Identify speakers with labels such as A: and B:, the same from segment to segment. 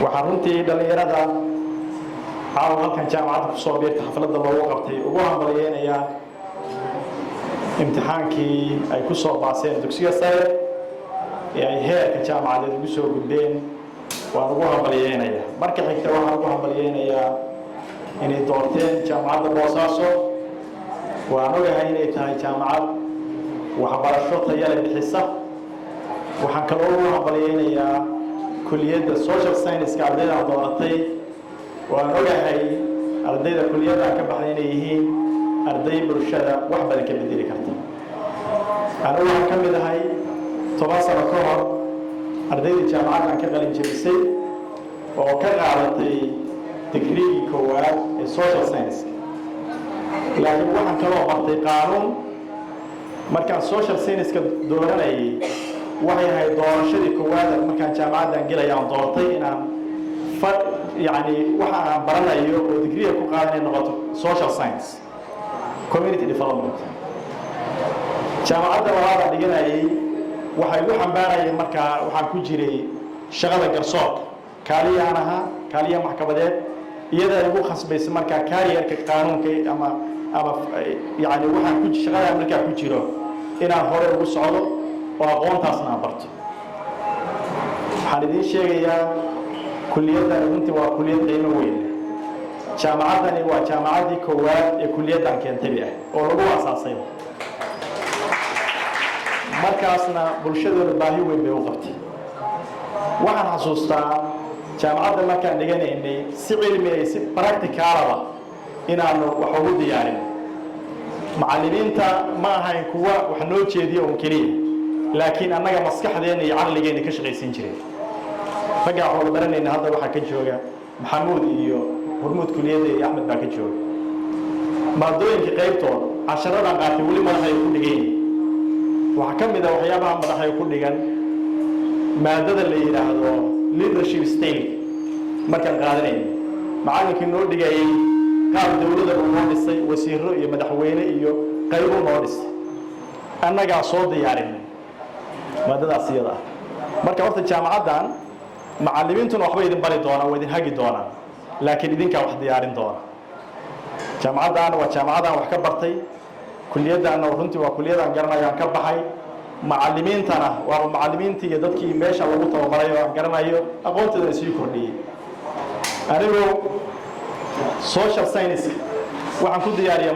A: وحرنتي دليرada caaw halkan jaamacad ku soo biirta xafladda loogu qabtay ugu hambalyeynaya imtixaankii ay ku soo baaseen dugsiga sare ee ay heerka jaamacadeed ugu soo gudbeen waan ugu hambalyeynaya marka xigta waxaan ugu hambalyeynaya inay doorteen jaamacadda Boosaaso waan ogahay inay tahay jaamacad waxbarasho tayo leh bixisa waxaan kaloo ugu hambalyeynaya kulliyadda social science ka ardayda dooratay waan ogahay ardayda kulliyadda ka baxday inay yihiin arday bulshada wax badan ka bedeli karta anigu waxaan ka mid ahay 10 sano ka hor ardayda jaamacadda ka qalin jabisay oo ka qaadatay degree koowaad ee social science laakiin waxaan kaloo bartay qaanuun markaan social science ka dooranayay waxay ahayd doorashadii koowaad markaan jaamacaddan gelayaan doortay inaan يعني waxaan baranayo oo degree ku qaadanay noqoto social science community development jaamacadda labaad dhiganayay waxay u xambaarayeen marka waxaan ku jiray shaqada garsoorka kaaliya maxkamadeed iyada ugu khasbaysa marka career-ka qaanuunka ama yani waxaan ku shaqada marka ku jiro inaan hore ugu socdo oo aqoontaasna barto waxaan idin sheegayaa kulliyaddan runtii waa kulliyad qiimo weyn jaamacaddani waa jaamacaddii koowaad ee kulliyaddan keentay oo lagu aasaasay markaasna bulshadooda baahi weyn bay u qabtay waxaan xasuustaa jaamacadda markaan dhiganaynay si cilmi ah si practical ah inaanu wax ugu diyaarin macallimiinta ma ahayn kuwa wax noo jeediyo oo kaliya laakiin annaga maskaxdeena iyo caqligeena ka shaqaysan jiray رجع أول برني إن هذا واحد كجوجا محمود إيو هرمود كلية أحمد باكجوج ما دوين كقيبته عشرة قاعد يقولي ما راح يكون دقيق وحكم إذا وحيابها ما راح يكون دقيق ما هذا اللي هذا leadership style ما كان قادرين معانا كنا دقيق قال دولة المهندس وسير رؤية مدحوينة إيو قيبوا المهندس أنا قاعد صوت يارين ما هذا السيارة ما كان الجامعة دان macallimiintuna waxba idin bari doonaan waa idin hagi doonaan laakiin idinka wax diyaarin doona jaamacaddan waa jaamacadan wax ka bartay kulliyaddan runtii waa kulliyaddan garanayaan ka baxay macallimiintana waa macallimiintii iyo dadkii meesha lagu tababaray oo garanayo aqoonteeda sii kordhiyay anigu social science waxaan ku diyaariyay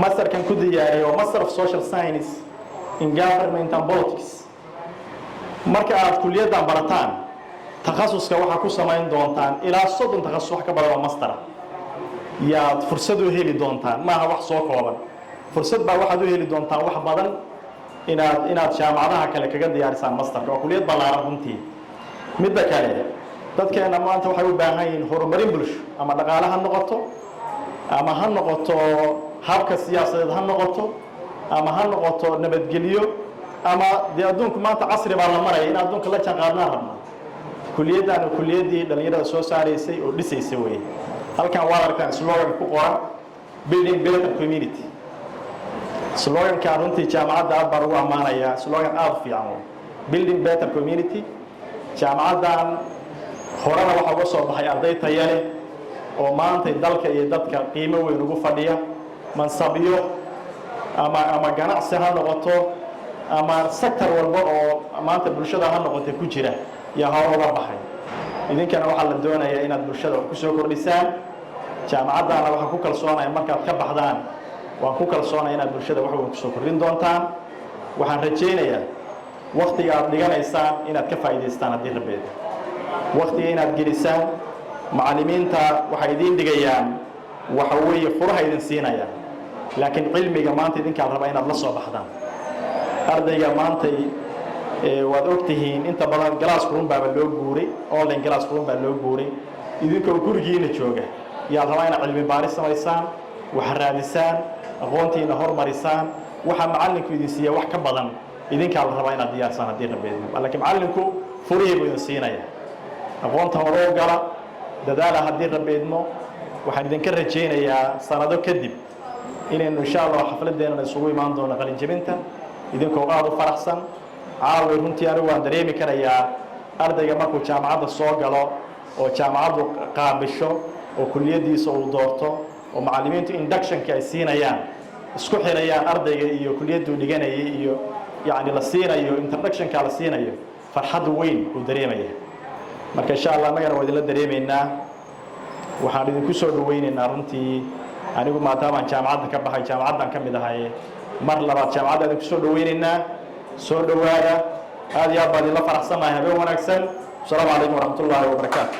A: masterkan ku diyaariyay oo master of social science in government and politics marka aad kulliyaddan barataan takhasuska waxa ku samayn doontaan ilaa 30 takhasus wax ka badan oo master yaad fursad u heli doontaan maaha wax soo kooban fursad baa waxaad u heli doontaan wax badan inaad jaamacadaha kale kaga diyaarisaan masterka oo kulliyad ballaaran runtii midda kale dadkeena maanta waxay u baahan yihiin horumarin bulsho ama dhaqaale ha noqoto ama ha noqoto habka siyaasadeed ha noqoto ama ha noqoto nabadgelyo ama de adduunku maanta casri baa la maraya in adduunka la jaan qaadnaa rabna kulliyaddan kulliyadii dhalinyarada soo saaraysay oo dhisaysay way halkan waa arkaan slogan ku qoran building better community slogan-ka runtii jaamacadda aad baan ugu ammaanayaa slogan aad u fiican building better community jaamacaddan horena waxaa uga soo baxay arday tayo leh oo maanta dalka iyo dadka qiimo weyn ugu fadhiya mansabyo ama ganacsi ha noqoto ama sector walba oo maanta bulshada ha noqotay ku jira yaa hor uga baxay idinkana waxa la doonayaa inaad bulshada wax ku soo kordhisaan jaamacadana waxa ku kalsoonahay markaad ka baxdaan waan ku kalsoonahay inaad bulshada wax weyn ku soo kordhin doontaan waxaan rajaynayaa waqtiga aad dhiganaysaan inaad ka faa'iideystaan haddii rabeed waqtiga inaad gelisaan macallimiinta waxay idin dhigayaan waxa weeye furaha idin siinayaan laakiin cilmiga maanta idinka raba inaad la soo baxdaan ardayga maantay waad ogtihiin inta badan classroom baa loo guuray online classroom baa loo guuray idinkoo gurigiina jooga yaa rabaa inaad cilmi baaris samaysaan wax raadisaan aqoontiina horumarisaan waxa macallinku idin siiya wax ka badan idinka la rabaa inaad diyaarsaan haddii rabeedmo laakiin macallinku furihii buu idin siinaya aqoonta hore u gala dadaala haddii rabeedmo waxaan idinka rajaynayaa sanado kadib inaynu insha allah xafladeena isugu imaan doono qalin jabinta idinkoo aad u faraxsan caawi runtii anigu waan dareemi karayaa ardayga markuu jaamacadda soo galo oo jaamacaddu qaabisho oo kulliyadiisa uu doorto oo macallimiintu inductionka ay siinayaan isku xirayaan ardayga iyo kulliyaddu dhiganayay iyo yani la siinayo introductionka la siinayo farxad weyn uu dareemaya marka insha Allah magana waa idin dareemeynaa waxaan idinku soo dhaweynaynaa runtii anigu maadaama jaamacadda ka baxay jaamacaddan ka mid ahay mar labaad jaamacadda idinku soo dhaweynaynaa soo dhawaada aad iyo aad baan idinla faraxsanahay habeen wanaagsan asalaamu calaykum waraxmatullaahi wabarakaatu